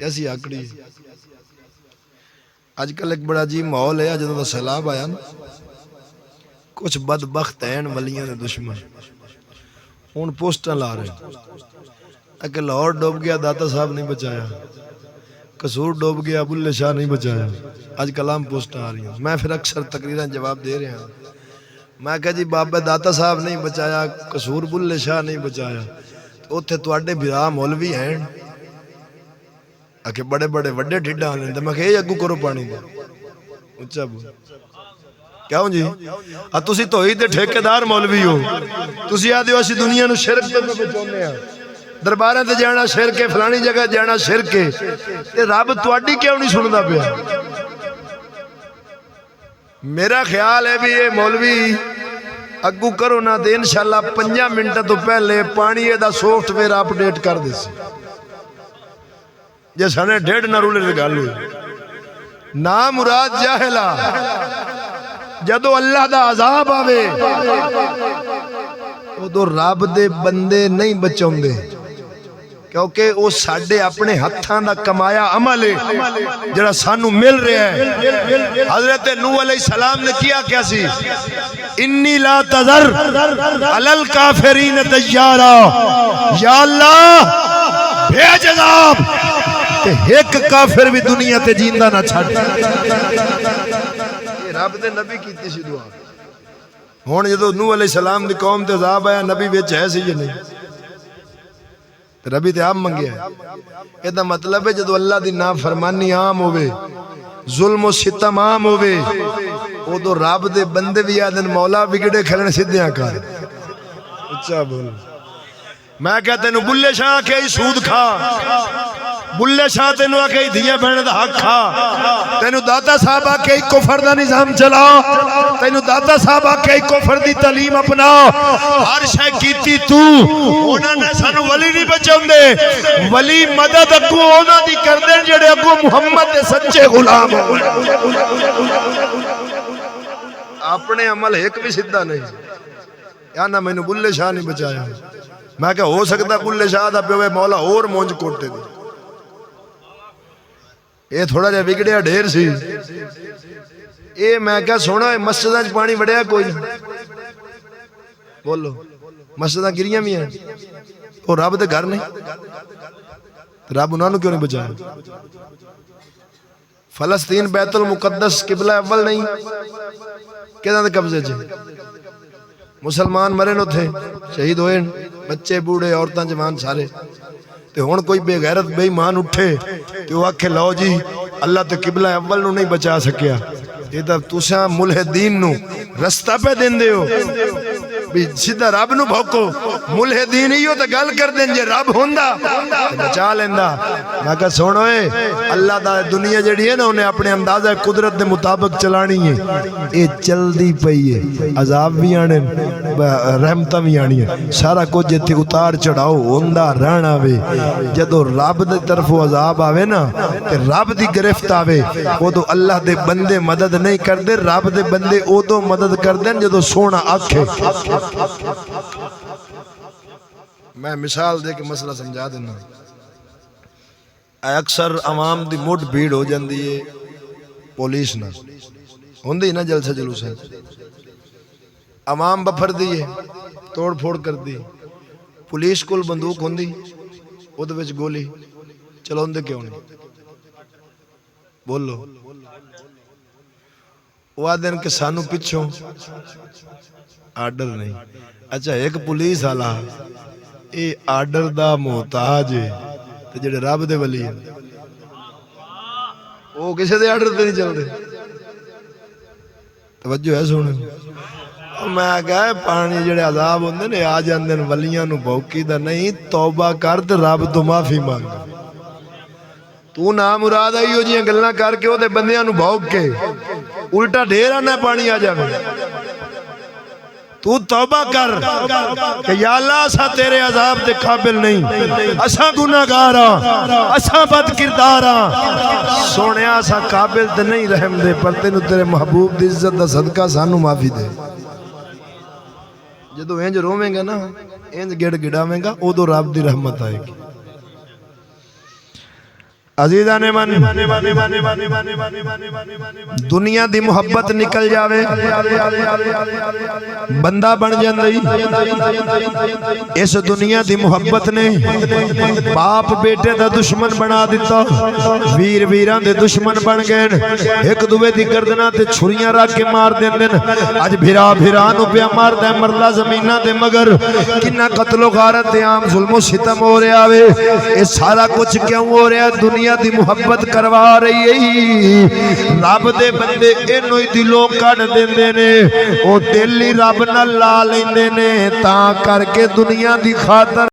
कैसी आकड़ी। अजकल एक बड़ा अजीब माहौल है, जो का सैलाब आया ना, कुछ बदबख्त हैं वलियां दे दुश्मन हुण पोस्टां ला रहे कि लाहौर डूब गया दाता साहब नहीं बचाया, कसूर डूब गया बुल्ले शाह नहीं बचाया। अजकल आम पोस्टां आ रही हैं। मैं फिर अक्सर तकरीरां जवाब दे रहा, मैं कहा जी बाबा दाता साहब नहीं बचाया, कसूर बुल्ले शाह नहीं बचाया, तो उत्थे तुहाडे बिरा मौलवी हैं आके बड़े बड़े वड्डे ढिड्डा आने। मैं कहा अगू करो पानी दो उच्चा बोल। क्यों जी तुसी धोई दे ठेकेदार मौलवी हो, तुसी आदे हो असीं दुनिया नूं शिरक तो बचाउने आ, दरबारां ते जाना शिरक है, फलानी जगह जाना शिरक है, ते रब तुहाडी क्यों नहीं सुनदा पिया। मेरा ख्याल है भी ये मौलवी अगू करो ना तो इंशाअल्लाह 5 मिनट तो पहले पानी दा सॉफ्टवेयर अपडेट कर दे जे साने 1.5 ना रूले गल हुई ना मुराद जाहिला। जदों अल्लाह दा अजाब आवे उदों रब दे बंदे नहीं बचाउंदे, क्योंकि वो साडे अपने हत्थां दा कमाया अमल है जिहड़ा सानू मिल रहा है। हजरत नूह अलैहिस्सलाम ने किया क्या सी, इन्नी ला तज़र अलल काफिरीन दय्यारा, या अल्लाह भेज अज़ाब ते एक काफिर भी दुनिया ते जिंदा ना छड़। रब दे नबी कीती सी दुआ। हुण जदों नूह अलैहिस्सलाम दी कौम ते अज़ाब आया, नबी विच है सी या नहीं? रबी ते आप मंगे। एदा मतलब है जदों अल्लाह दी नाफरमानी आम होवे, जुल्म सितम आम होवे, उदों रब दे बंदे भी आदन मौला बिगड़े खड़े सीधियां कर। उच्चा बोल। मैं क्या तेनू बुल्ले शाह के सूद खा, बुल्ले शाह तेनू आके धिया बहन दा हक खा, तेनू दाता साहब आके कुफर दा निजाम चला, तेनू दाता साहब आके कुफर दी तालीम अपना, हर शय कीती तू। उन्होंने सानू वली नहीं बचाउंदे, वली मदद अगू उन्हां दी करदे जेड़े अगू मुहम्मद दे सच्चे गुलाम हो। अपने अमल एक भी सीधा नहीं। या ना मैनू बुल्ले शाह नहीं बचाया, मैं क्या हो सकता बुल्ले शाह दा पिओ मौला और मुंज कोटे दे। ये थोड़ा जिहा बिगड़िया ढेर सी। ये मैं क्या सोना मस्जिदां च पानी वड़िया कोई नहीं, बोलो मस्जिदां गिरियां भी हैं, वो रब दे घर नहीं, रब उन्होंने क्यों नहीं बचाया? फलस्तीन बैतुल मुकद्दस किबला अव्वल नहीं किहदे कब्जे च? मुसलमान मरे न थे, शहीद होए, बच्चे बूढ़े औरतां जवान सारे। ते हुण कोई बेगैरत बेईमान उठे ते वो आखे लो जी अल्लाह तो किबला अव्वल नूं नहीं बचा सकिया। ये तो तुसां मुल्हिदीन नूं रस्ता पे देंदे हो भी सीधा रब नूं भौको। मुल्हिदीन इहो तो गल कर दें जे रब होंदा बचा लेंदा। मैं कहा सुन ओए अल्लाह दा दुनिया जिहड़ी है ना उन्हें अपने अंदाजा कुदरत के मुताबिक चलानी है। ये चलदी पई है, अजाब भी आने रहमतां भी आनी है, सारा कुछ इत्थे उतार चढ़ाओ होंदा रहना वे। जदों रब दी तरफों अजाब आवे ना ते रब दी गिरफ्त आवे उदों अल्लाह दे बंदे मदद नहीं करते, रब दे बंदे उदों मदद करदे जदों सोना आखे। मैं मिसाल दे के मसला समझा देना। अक्सर आवाम दी मुठ भीड़ हो जाती है पुलिस ना होंदी ना जलसा जुलूस है, आवाम बफर दी है, तोड़ फोड़ कर दी, पुलिस कोल बंदूक होंदी उहदे विच गोली चलाउंदे क्यों नहीं? बोलो। वो आदन के सानू पिछों आर्डर नहीं। अच्छा एक पुलिस वाला ये आर्डर दा मोहताज है ते जेड़े रब दे वली है वो किसी दे आर्डर ते नहीं चलते। तवज्जो है सुन। मैं कहा पानी जेड़े अजाब होंदे ने आ जांदे ने वलियां नूं भौकी दा नहीं, तौबा कर ते रब तो माफी मांग। तू ना मुराद आई हो जी गल्लां करके ओदे बंदियां नूं भौक के उल्टा ढेर आना पानी आ जावे। तू तौबा कर कि या अल्लाह असा तेरे अजाब दे काबिल नहीं, असा गुनाहगार हां, असा बद किरदार हां। सोनिया असा काबिल ते नहीं रहम दे, पर तेनू तेरे महबूब दी इज्जत दा सदका सानू माफी दे। जदों इंज रोवेंगा ना, इंज गिड़ गिड़ावेंगा, उदों रब दी रहमत आएगी। अजीज़ां ने मन दुनिया दी मुहब्बत निकल जावे बंदा बन जांदा। इस दुनिया दी मुहब्बत ने बाप बेटे दा दुश्मन बना दिता, वीर वीरां दे दुश्मन बन गए। एक दूए दी गर्दनां ते छुरियां रख के मार देंदे न। अज भिरा भिरा नूं पिया मारदा है मरला जमीनां दे मगर। किन्ना कत्लो गारत ते आम जुल्मो सितम हो रहा वे। ये सारा कुछ क्यों हो रहा? दुनिया दी मुहब्बत करवा रही है। रब दे बंदे इनू ही दिलों कढ़ देंदे ने, ओ दिल ही रब नाल ला लैंदे ने। तां करके दुनिया दी खातर